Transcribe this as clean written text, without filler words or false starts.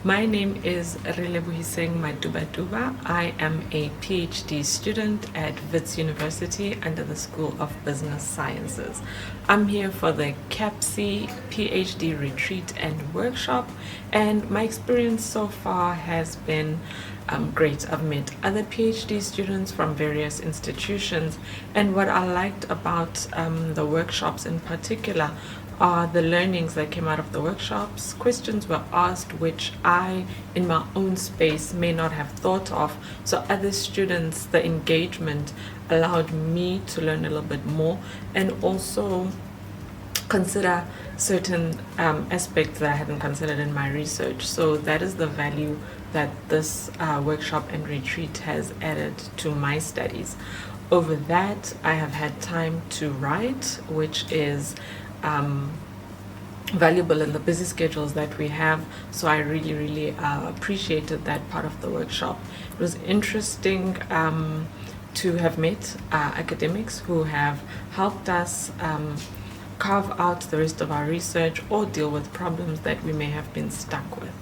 My name is Relebohiseng Matubatuba. I am a PhD student at Wits University under the School of Business Sciences. I'm here for the CAPC PhD retreat and workshop, and my experience so far has been great. I've met other PhD students from various institutions, and what I liked about the workshops in particular are the learnings that came out of the workshops. Questions were asked which I, in my own space, may not have thought of. So other students, the engagement allowed me to learn a little bit more and also consider certain aspects that I hadn't considered in my research. So that is the value that this workshop and retreat has added to my studies. Over that, I have had time to write, which is valuable in the busy schedules that we have. So I really appreciated that part of the workshop. It was interesting to have met academics who have helped us carve out the rest of our research or deal with problems that we may have been stuck with.